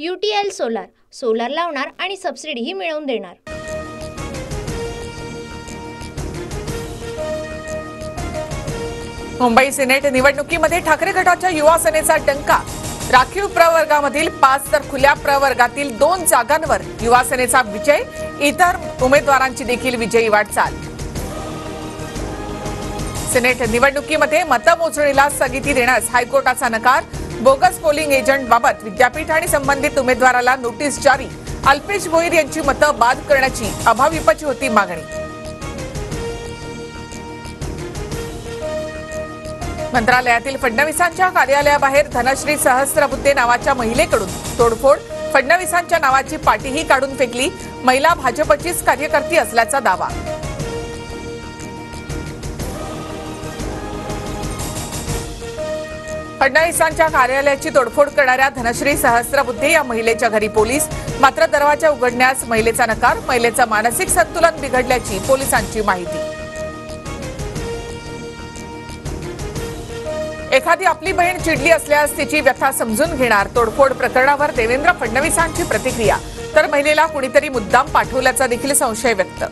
UTL solar solar लावणार आणि सबसिडीही मिळवून देणार। मुंबई सिनेट निवडणुकीमध्ये ठाकरे गटाच्या युवा सेनेचा डंका। राखीव प्रवर्गामधील 5 तर खुल्या प्रवर्गातील 2 जागांवर युवा सेनेचा विजय। इतर उमेदवारांची देखील विजयी वाटचाल। सिनेट निवडणुकीमध्ये मतमोजणीला स्थगिती देण्यास हायकोर्टाचा नकार। बोगस पोलिंग एजंट बाबत विद्यापीठ आणि संबंधित उमेदवाराला नोटीस जारी। अल्पेश भोईर यांची मतं बाद करण्याची अभाविपची होती मागणी। मंत्रालयातील फडणवीसांच्या कार्यालयाबाहेर धनश्री सहस्त्रबुद्धे नावाच्या महिलेकडून तोडफोड। फडणवीसांच्या नावाची पाटीही काढून फेकली। महिला भाजपचीच कार्यकर्ती असल्याचा दावा। फडणवीसांच्या कार्यालयाची तोडफोड करणाऱ्या धनश्री सहस्त्रबुद्धे या महिलेच्या घरी पोलीस। मात्र दरवाजा उघडण्यास महिलेचा नकार। महिलेचं मानसिक संतुलन बिघडल्याची पोलिसांची माहिती। एखादी आपली बहीण चिडली असल्यास तिची व्यथा समजून घेणार। तोडफोड प्रकरणावर देवेंद्र फडणवीसांची प्रतिक्रिया। तर महिलेला कुणीतरी मुद्दाम पाठवल्याचा देखील संशय व्यक्त।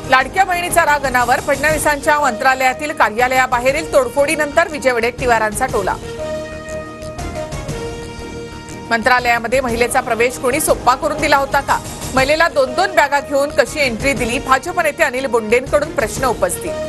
लाडक्या बहिणीचा राग अनावर। फडणवीसांच्या मंत्रालयातील कार्यालयाबाहेरील तोडफोडीनंतर विजय वडेट्टीवारांचा टोला। मंत्रालयामध्ये महिलेचा प्रवेश कोणी सोपा करून दिला होता का? महिलेला 2-2 बॅगा घेऊन कशी एंट्री दिली? भाजप नेते अनिल बोंडेंकडून प्रश्न उपस्थित।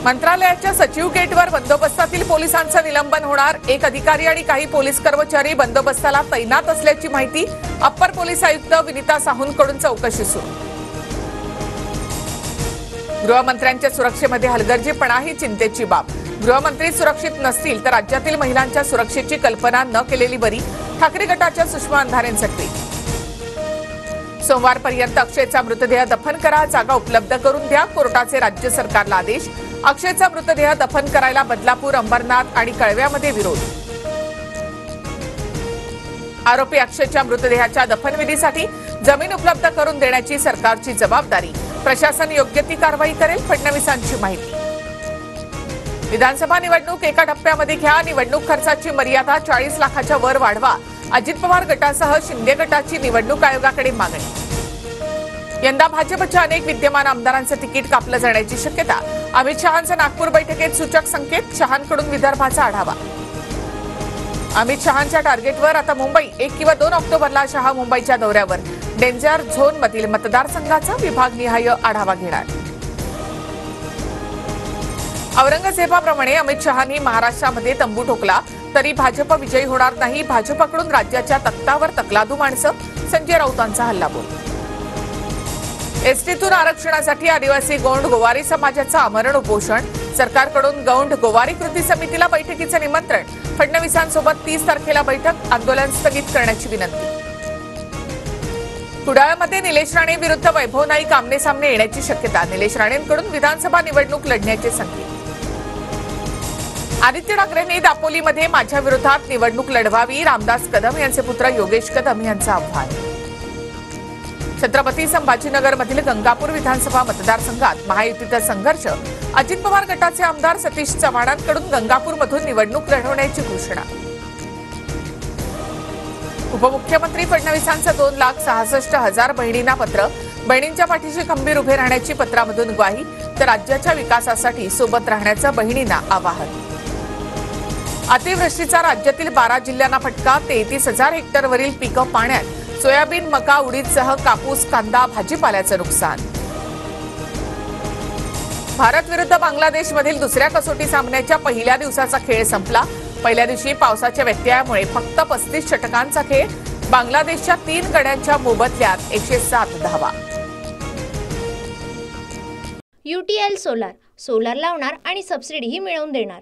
मंत्रालयाच्या सचिव गेटवर बंदोबस्तातील पोलिसांचं निलंबन होणार। एक अधिकारी आणि काही पोलीस कर्मचारी बंदोबस्ताला तैनात असल्याची माहिती। अप्पर पोलीस आयुक्त विनीता साहूंकडून चौकशी सुरू। गृहमंत्र्यांच्या सुरक्षेमध्ये हलगर्जीपणा ही चिंतेची बाब। गृहमंत्री सुरक्षित नसतील तर राज्यातील महिलांच्या सुरक्षेची कल्पना न केलेली बरी। ठाकरे गटाच्या सुषमा अंधारेंचं ट्विट। सोमवारपर्यंत अक्षयचा मृतदेह दफन करा। जागा उपलब्ध करून द्या। कोर्टाचे राज्य सरकारला आदेश। अक्षयचा मृतदेह दफन करायला बदलापूर, अंबरनाथ आणि कळव्यामध्ये विरोध। आरोपी अक्षयच्या मृतदेहाच्या दफनविधीसाठी जमीन उपलब्ध करून देण्याची सरकारची जबाबदारी। प्रशासन योग्य ती कारवाई करेल, फडणवीसांची माहिती। विधानसभा निवडणूक एका टप्प्यामध्ये घ्या। निवडणूक खर्चाची मर्यादा 40 लाखाच्या वर वाढवा। अजित पवार गटासह शिंदे गटाची निवडणूक आयोगाकडे मागणी। यंदा भाजपच्या अनेक विद्यमान आमदारांचं तिकीट कापलं जाण्याची शक्यता। अमित शहांचा नागपूर बैठकीत सूचक संकेत। शहांकडून विदर्भाचा आढावा। अमित शहांच्या टार्गेटवर आता मुंबई। 1 किंवा 2 ऑक्टोबरला शहा मुंबईच्या दौऱ्यावर। डेंजर झोनमधील मतदारसंघाचा विभागनिहाय आढावा घेणार। औरंगजेबाप्रमाणे अमित शहांनी महाराष्ट्रामध्ये तंबू ठोकला तरी भाजप विजयी होणार नाही। भाजपकडून राज्याच्या तख्तावर तकलादू माणसं। संजय राऊतांचा हल्लाबोल। एसटीतून आरक्षणासाठी आदिवासी गौंड गोवारी समाजाचं आमरण उपोषण। सरकारकडून गौंड गोवारी कृती समितीला बैठकीचं निमंत्रण। फडणवीसांसोबत 30 तारखेला बैठक। आंदोलन स्थगित करण्याची विनंती। कुडाळमध्ये निलेश राणे विरुद्ध वैभव नाईक आमने सामने येण्याची शक्यता। निलेश राणेंकडून विधानसभा निवडणूक लढण्याचे संकेत। आदित्य ठाकरेंनी दापोलीमध्ये माझ्या विरोधात निवडणूक लढवावी। रामदास कदम यांचे पुत्र योगेश कदम यांचं आव्हान। छत्रपती संभाजीनगरमधील गंगापूर विधानसभा मतदारसंघात महायुतीचा संघर्ष। अजित पवार गटाचे आमदार सतीश चव्हाणांकडून गंगापूरमधून निवडणूक लढवण्याची घोषणा। उपमुख्यमंत्री फडणवीसांचं 2,66,000 बहिणींना पत्र। बहिणींच्या पाठीशी खंबीर उभे राहण्याची पत्रामधून ग्वाही। तर राज्याच्या विकासासाठी सोबत राहण्याचं बहिणींना आवाहन। अतिवृष्टीचा राज्यातील 12 जिल्ह्यांना फटका। 33,000 हेक्टरवरील पिकं पाण्यात। सोयाबीन, मका, उडीदसह कापूस, कांदा, भाजीपाल्याचं नुकसान। भारत विरुद्ध बांगलादेशमधील दुसऱ्या कसोटी सामन्याच्या पहिल्या दिवसाचा खेळ संपला। पहिल्या दिवशी पावसाच्या व्यत्ययामुळे फक्त 35 षटकांचा खेळ। बांगलादेशच्या 3 गड्यांच्या मोबदल्यात 107 धावा। UTL सोलार सोलार लावणार आणि सबसिडीही मिळवून देणार।